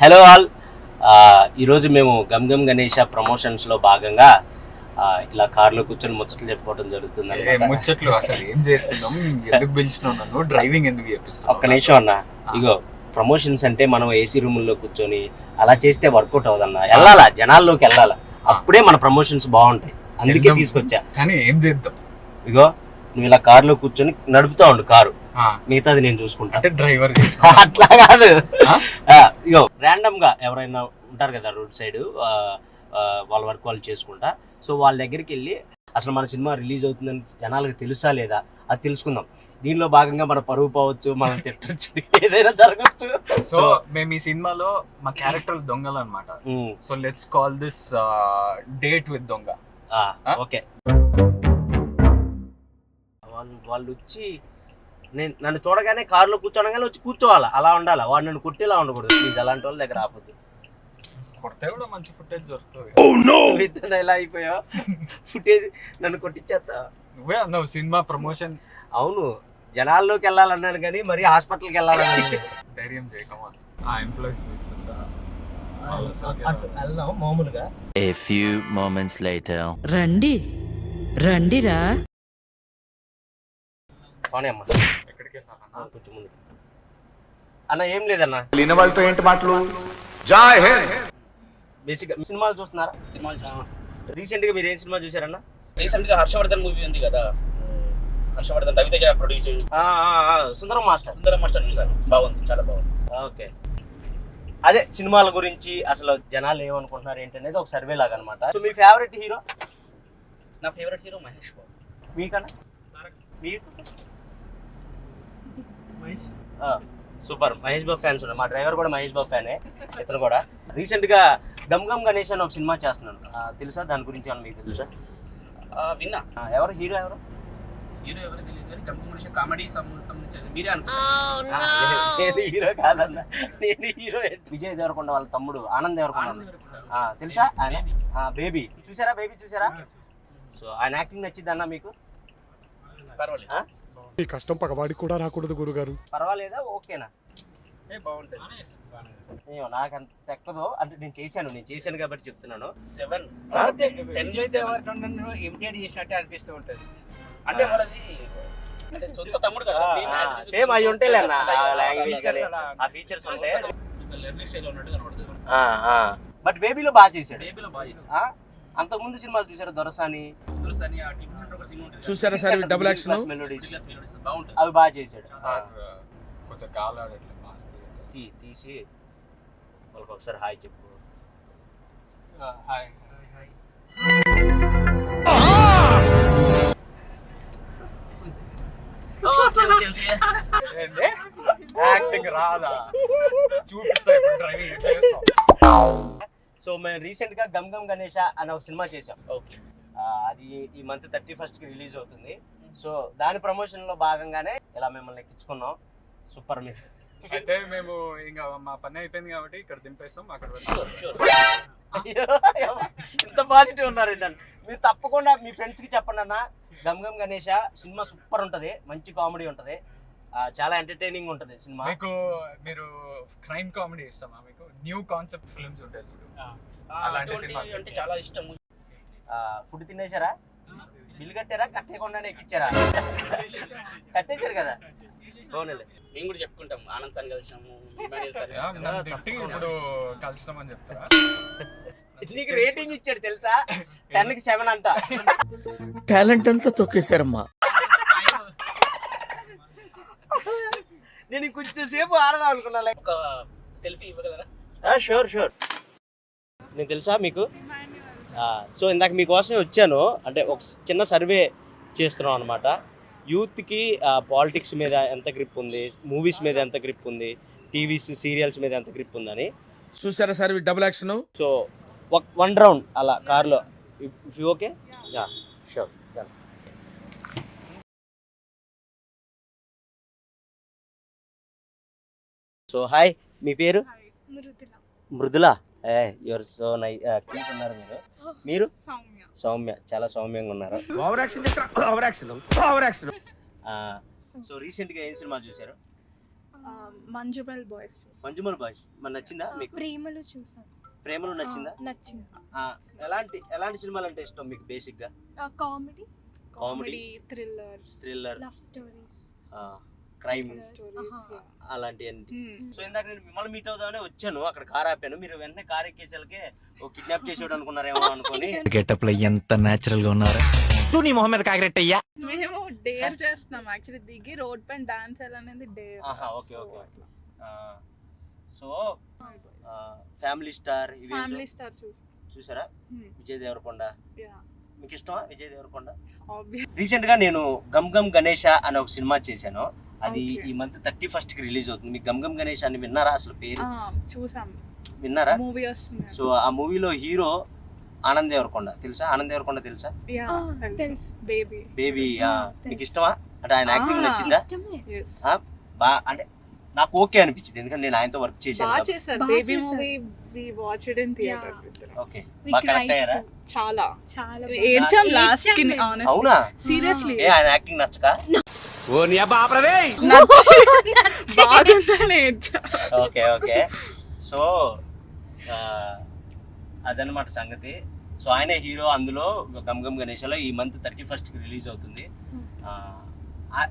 Hello all, ఈరోజు మేము gum Gam Ganesha ప్రమోషన్స్లో భాగంగా ఇలా కార్లో కూర్చొని ముచ్చట్లు చెప్పుకోవడం జరుగుతుంది. ముచ్చట్లు అసలు ఏం చేస్తున్నాం, ఎందుకు పిలిచినావు నన్ను, డ్రైవింగ్ ఎందుకు చేపిస్తావు? ఒక్క నిమిషం అన్న, ఇగో ప్రమోషన్స్ అంటే మనం ఏసీ రూముల్లో కూర్చొని అలా చేస్తే వర్కౌట్ అవ్వదన్న. వెళ్ళాలా, జనాల్లోకి వెళ్ళాలా, అప్పుడే మన ప్రమోషన్స్ బాగుంటాయి. అందుకే తీసుకొచ్చా. కానీ ఏం చేద్దాం, ఇగో నువ్వు ఇలా కార్లో కూర్చొని నడుపుతా ఉండు కారు, మిగతాది నేను చూసుకుంటా. అంటే డ్రైవర్ అట్లా కాదు, ఇగో ర్యాండమ్ గా ఎవరైనా ఉంటారు కదా రోడ్ సైడ్, వాళ్ళ వర్క్ వాళ్ళు చేసుకుంటా. సో వాళ్ళ దగ్గరికి వెళ్ళి అసలు మన సినిమా రిలీజ్ అవుతుందని జనాలకు తెలుసా లేదా అది తెలుసుకుందాం. దీనిలో భాగంగా మన పరువు పోవచ్చు, మనం తిట్టచ్చు, ఏదైనా జరగచ్చు. సో మేము ఈ సినిమాలో మా క్యారెక్టర్ దొంగలు అనమాట. So let's call this date with దొంగ. ఓకే, వాళ్ళు వచ్చి నన్ను చూడగానే కారులో కూర్చోనగానే వచ్చి కూర్చోవాలా, అలా ఉండాలా. వాడు నన్ను కొట్టేలా ఉండకూడదు ప్లీజ్. అలాంటి వాళ్ళ దగ్గర ఆపొద్దు. కొడితే కూడా మంచి ఫుటేజ్ దొరుకుతుంది. ఎలా అయిపోయావు, ఫుటేజ్ నన్ను కొట్టించేస్తా. నువ్వే అన్నావు సినిమా ప్రమోషన్. అవును, జనాల్లోకి వెళ్ళాలన్నాను కానీ మరి హాస్పిటల్కి వెళ్ళాలన్నాను. ధైర్యం చేయకమా ఆ ఎంప్లాయీస్ వెళ్దాం మామూలుగా. A few moments later. రండి రండిరా. అమ్మా ఎక్కడికి వెళ్ళాలన్నా? కొంచెం ముందు అన్న. ఏం లేదన్నా, లేని వాళ్ళతో ఏంటి మాటలు? జై హింద్. బేసిక్ సినిమాలు చూస్తున్నారా? సినిమాలు చూస్తున్నాం. రీసెంట్ గా మీరు ఏం సినిమా చూసారన్నా? రీసెంట్ గా హర్షవర్ధన్ మూవీ ఉంది కదా, హర్షవర్ధన్ రవితేజ ప్రొడ్యూస్ సుందరం మాస్టర్. సుందరం మాస్టర్ చూసాను, బాగుంది, చాలా బాగుంది. ఓకే, అదే సినిమాల గురించి అసలు జనాలు ఏమనుకుంటున్నారు ఏంటనేది ఒక సర్వే లాగా అనమాట. సో మీ ఫేవరెట్ హీరో? నా ఫేవరెట్ హీరో మహేష్ బాబు. మీకన్నా? సూపర్, మహేష్ బాబు ఫ్యాన్స్ ఉన్నారు. మా డ్రైవర్ కూడా మహేష్ బాబు ఫ్యానే, ఇతను కూడా. రీసెంట్ గా గమ్ గమ్ గణేష్ అని ఒక సినిమా చేస్తున్నాను, తెలుసా? దాని గురించి ఏమన్నా మీకు తెలుసా? విన్నా. ఎవరు హీరో? ఎవరు హీరో ఎవరు తెలియదు కానీ గమ్ మనిషి కామెడీ సంబంధించి మీరే నేను హీరో కాదన్నా, నేను హీరో. విజయ్ దేవరకొండ వాళ్ళ తమ్ముడు ఆనంద్ దేవరకొండ, తెలుసా? ఆయన బేబీ చూసారా? బేబీ చూసారా? సో ఆయన యాక్టింగ్ నచ్చింది అన్న మీకు? పర్వాలేదు. ఈ కష్టం పగవాడికి కూడా రాకూడదు గురుగారు. పర్వాలేదా? ఓకేనా? బాగుంటుంది. నాకు అంత ఎక్కదు అంటే, నేను చేశాను కాబట్టి చెప్తున్నాను. 7 ఇమిటేట్ చేసినట్టే అనిపిస్తూ ఉంటుంది. అంటే వాళ్ళది అంటే సొంత తమ్ముడు కదా, సేమ్ అవి ఉంటాయి అన్న, లాంగ్వేజ్ కానీ ఆ ఫీచర్స్ ఉంటాయి. లెర్నింగ్ స్టైల్ ఉన్నట్టు కనబడుతుంది. బట్ బేబీలో బాగా చేశాడు. బేబీలో బాగా చేశాడు. అంతకు ముందు సినిమాలు చూసారు? దొరసాని చూసారా సార్ డబుల్ యాక్షన్ బాగుంటుంది, అవి బాగా చేశాడు. కొంచెం గాలాడట్లేదు తీసి వాళ్ళకి ఒకసారి హాయ్ చెప్పు. హాయ్. యాక్టింగ్ రాదా? చూపిస్తా డ్రైవింగ్ ఎట్లా చేస్తాం. సో మేము రీసెంట్ గా గమ్ గమ్ గణేష అనే ఒక సినిమా చేసాం. ఓకే, అది ఈ మంత్ 31st కి రిలీజ్ అవుతుంది. సో దాని ప్రమోషన్ లో భాగంగానే ఇలా మిమ్మల్ని ఎక్కించుకున్నాం. సూపర్. మీరు అయితే మేము ఇంకా మా పని అయిపోయింది కాబట్టి ఇక్కడ దింపేస్తాం, అక్కడ ఇంత పాజిటివ్ ఉన్నారండి. మీరు తప్పకుండా మీ ఫ్రెండ్స్ కి చెప్పండి అన్న, గమ్ గమ్ గణేష సినిమా సూపర్ ఉంటది, మంచి కామెడీ ఉంటది, చాలా ఎంటర్టైనింగ్ ఉంటది సినిమా. మీకు మీరు క్రైమ్ కామెడీ ఇస్తామా? మీకు న్యూ కాన్సెప్ట్ ఫిల్మ్స్ ఉంటాయి చూడు, అలాంటి సినిమా అంటే చాలా ఇష్టం. ఫుడ్ తినేశారా? బిల్ కట్టారా? కట్టేయకుండానే ఎక్కిచ్చారా? కట్టేశారు కదా. బాగుంది. మేము కూడా చెప్పుకుంటాం, ఆనంద్ సార్ కలిసాము, ఇప్పుడు కలుస్తామని చెప్తారా? నీకు రేటింగ్ ఇచ్చాడు తెలుసా, 10కి 7 అంట. టాలెంట్ అంతా తొక్కేశారమ్మా. నేను కొంచెం సేపు ఆడదాం అనుకున్నా. ఒక సెల్ఫీ ఇవ్వగలరా? షూర్. నేను తెలుసా మీకు? సో ఇందాక మీకోసమే వచ్చాను. అంటే ఒక చిన్న సర్వే చేస్తున్నాం అనమాట. యూత్కి పాలిటిక్స్ మీద ఎంత గ్రిప్ ఉంది, మూవీస్ మీద ఎంత గ్రిప్ ఉంది, టీవీస్ సీరియల్స్ మీద ఎంత గ్రిప్ ఉందని. చూసారా sir double action? So 1 round అలా కార్లో, if you okay? Sure. So hi, మీ పేరు? Mrudula. Your so nice, cute ఉన్నారు మీరు. సౌమ్య, చాలా సౌమ్యంగా ఉన్నారు. Over action. సో రీసెంట్గా ఏం సినిమా చూసారు? మంజుమల్ బాయ్స్ మంజుమల్ బాయ్స్ మన నచ్చిందా మీకు? ప్రేమలు చూసాను. ప్రేమలో నచ్చిందా? నచ్చింది. ఎలాంటి సినిమాలు అంటే ఇష్టం మీకు బేసిక్ గా? Comedy, comedy, thriller love stories, crime stories. అలాంటివి. సో ఇందాక నేను మిమ్మల్ని మీట్ అవుదామనే వచ్చాను, అక్కడ కార్ ఆపాను, మీరు వెంటనే కార్ ఎక్కేసరికి ఓ కిడ్నాప్ చేసేవాడు అనుకున్నారేమో అనుకొని. గెటప్ లో ఎంత నేచురల్ గా ఉన్నారా తూ నీ మొహం మీద కాకిరెట్టయ్యా. మేము డేర్ చేస్తున్నాం యాక్చువల్లీ, దిగి రోడ్ పైన డాన్స్ అనేది dare. Okay okay. So family star చూసారా? విజయ్ దేవరకొండ మీకు ఇష్టమా? విజయ్ దేవరకొండ. రీసెంట్ గా నేను గమ్ గమ్ గణేష అనే ఒక సినిమా చేశాను, అది ఈ మంత్ 31st కి రిలీజ్ అవుతుంది. మీకు గమ్ గమ్ గణేష్ అని విన్నారా? అసలు పేరు చూసాం, విన్నారా? మూవీ వస్తుంది. సో ఆ మూవీలో హీరో ఆనంద్ దేవరకొండ. తెలుసా? ఆనంద్ దేవరకొండ తెలుసా? తెలుసు. బేబీ మీకు ఇష్టమా? అంటే ఆయన యాక్టింగ్ నచ్చిందా? అంటే నాకు ఓకే అనిపించింది, ఎందుకంటే నేను ఆయనతో వర్క్ చేశాను. Baby movie we watched in theatre. Okay, బాగా కనెక్ట్ అయ్యారా? చాలా చాలా ఏడ్చాం లాస్ట్ కి. అవునా? సీరియస్లీ ఆయన యాక్టింగ్ నచ్చక? బాగుందని ఏడ్చా. Okay okay. సో అదనమాట సంగతి. సో ఆయనే హీరో అందులో గమ్ గమ్ గణేష్లో. ఈ మంత్ 31st కి రిలీజ్ అవుతుంది.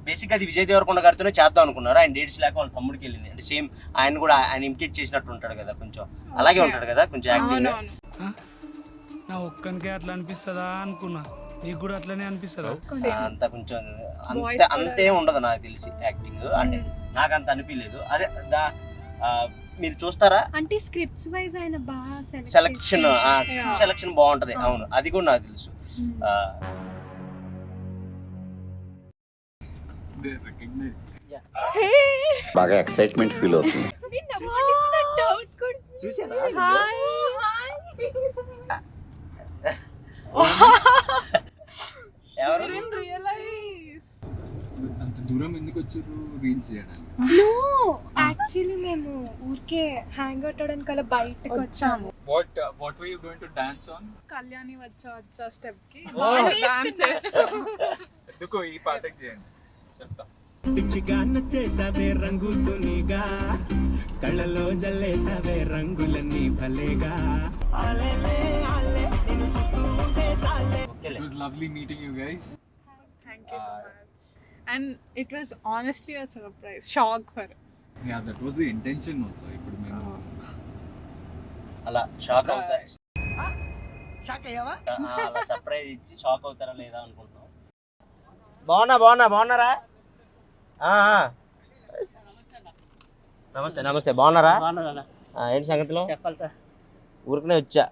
బేసిక్గా అది విజయ్ దేవరకొండ గారితోనే చేద్దాం అనుకున్నారు, ఆయన డేట్స్ లేక వాళ్ళ తమ్ముడికి వెళ్ళింది. అంటే సేమ్ ఆయన కూడా ఆయన ఇమిటేట్ చేసినట్టు ఉంటాడు కదా, కొంచెం అలాగే ఉంటాడు కదా కొంచెం యాక్టింగ్. నా ఒక్కనికే అట్లా అనిపిస్తుందా అనుకున్నా, నీకు కూడా అట్లనే అనిపిస్తుందా? అంత కొంచెం అంతే ఉండదు నాకు తెలిసి యాక్టింగ్, అంటే నాకు అంత అనిపించలేదు. అదే మీరు చూస్తారా అంటే స్క్రిప్ట్స్ వైజ్ ఆయన బాగా సెలక్షన్ బాగుంటది. అవును, అది కూడా నాకు తెలుసు. బాగా ఎక్సైట్మెంట్ ఫీల్ అవుతుంది. అంత దూరం ఎందుకు వచ్చారు రీల్స్ చేయడానికి? నో, యాక్చువల్లీ మేము ఊరికే హ్యాంగ్ అవుట్ అవడానికి అలా బయటకు వచ్చాము. What were you going to dance on? Kalyani వచ్చా స్టెప్ కి డాన్స్ చేస్తాం. ఎందుకు ఈ పాటకి చేయండి చెప్తా. పిచ్చిగా నచ్చేసావే రంగుతునిగా, కళ్ళలో జల్లేసావే రంగులన్నీ భలేగా. It was lovely meeting you guys. Thank you so much. And it was honestly a surprise, shock for us. Yeah, that was the intention also. ఇప్పుడు మేము అలా షాక్ అవుతారా? అలా సర్ప్రైజ్ ఇచ్చి షాక్ అవుతారా లేదా అనుకుంటున్నాం. బాగున్నారా? నమస్తే బాగున్నారా? ఏంటి సంగతిలో? చెప్పాలి సార్, ఊరికనే వచ్చా.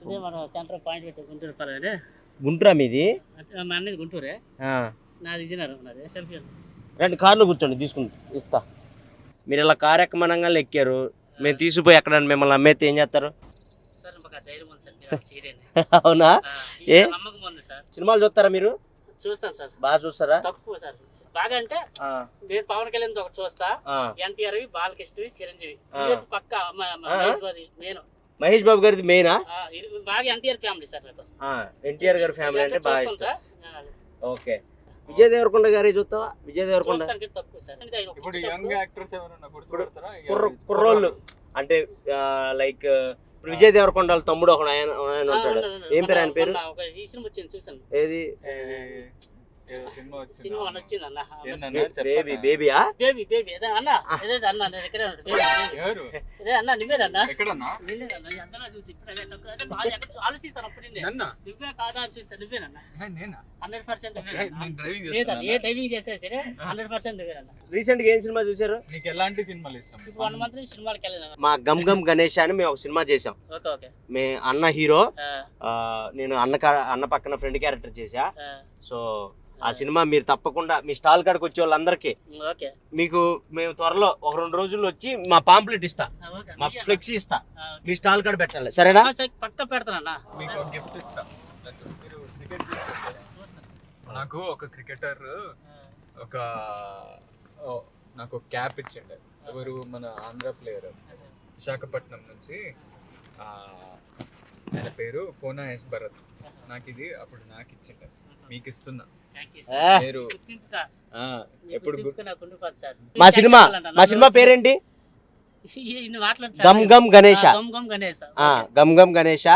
ఇదే మన సెంటర్ పాయింట్ పెట్టి గుంటూరు పర్వాలేదు. గుంటూరా మీది? మా అన్నది గుంటూరే, నాది విజయనగరం. నాది సెల్ఫీ. రెండు కార్లు కూర్చోండి, తీసుకుంటా ఇస్తా. మీరు ఇలా కారు ఎక్కమనంగా ఎక్కారు, మేము తీసుకుపోయి ఎక్కడానికి మిమ్మల్ని అమ్మేస్తే ఏం చేస్తారు? సార్ మాకు ధైర్యం ఉంది సార్, మీరు చేయలేండి. అవునా? ఏ నమ్మకం ఉంది సార్. సినిమాలు చూస్తారా మీరు? చూస్తాను సార్. బాగా చూస్తారా? తక్కువ సార్, బాగా అంటే నేను పవన్ కళ్యాణ్ ఒకటి చూస్తా, ఎన్టీఆర్, బాలకృష్ణ, చిరంజీవి, పక్క మహేష్ బాబు గారిది మెయినా? బాగా ఎన్టీఆర్ ఫ్యామిలీ సార్. ఎన్టీఆర్ గారి ఫ్యామిలీ అంటే బాగా ఇష్టం. ఓకే. విజయ్ దేవరకొండ గారి చూస్తావా? విజయ్ దేవరకొండ తక్కువ సార్. ఇప్పుడు యంగ్ యాక్టర్స్ ఎవరైనా గుర్తుపడతారా? కుర్రోళ్ళు అంటే లైక్ విజయ్ దేవరకొండ తమ్ముడు ఒక ఆయన ఉంటాడు, ఏం పేరు ఆయన పేరు? ఏది సినిమా వచ్చింది అన్న, బేబీ అన్న నువ్వేనన్నా చూసి ఆలోచిస్తాను. అప్పుడు నువ్వే కాదా అని చూస్తా, నువ్వేనన్నా 100%. ఏ డ్రైవింగ్ చేస్తే సరే 100% నువ్వేనన్నా. రీసెంట్ గా ఏం సినిమా చూసారు? నీకు ఎలాంటి సినిమాలు ఇష్టం? 1 month నుంచి సినిమాలకి వెళ్ళాను. మా గమ్ గమ్ గణేష్ అని మేము ఒక సినిమా చేసాం. మే అన్న హీరో, నేను అన్న పక్కన ఫ్రెండ్ క్యారెక్టర్ చేసా. సో ఆ సినిమా మీరు తప్పకుండా మీ స్టాల్ కాడికి వచ్చే వాళ్ళందరికీ మీకు మేము త్వరలో ఒక 2 రోజుల్లో వచ్చి మా పాంప్లెట్ ఇస్తా, మా ఫ్లెక్సీ ఇస్తా, మీ స్టాల్ కాడ పెట్టాలి, సరేనా? పక్క పెడతానన్నా. మీకు ఒక గిఫ్ట్ ఇస్తా. నాకు ఒక క్రికెటర్ నాకు ఒక క్యాప్ ఇచ్చిండే. ఎవరు? మన ఆంధ్ర ప్లేయర్, విశాఖపట్నం నుంచి. ఆయన పేరు కోనా ఎస్ భరత్. నాకు ఇది అప్పుడు నాకు ఇచ్చిండే, మీకు ఇస్తున్నా. థ్యాంక్ యూ ఏ, సార్ మీరు గుర్తింపుతా ఎప్పుడు గుర్తింపుకు నాకు ఉండిపోదు సార్ మా సినిమా పేరేంటి? ఇన్ని మాటలు గమ్ గమ్ గణేష. గమ్ గమ్ గణేష గమ్ గమ్ గణేష.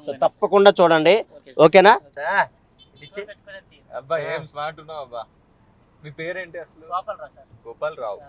సో తప్పకుండా చూడండి, ఓకేనా? అబ్బా ఏం స్మార్ట్ ఉన్నావు అబ్బా. మీ పేరేంటి అసలు? గోపాలరావు సార్. గోపాల్ రావు.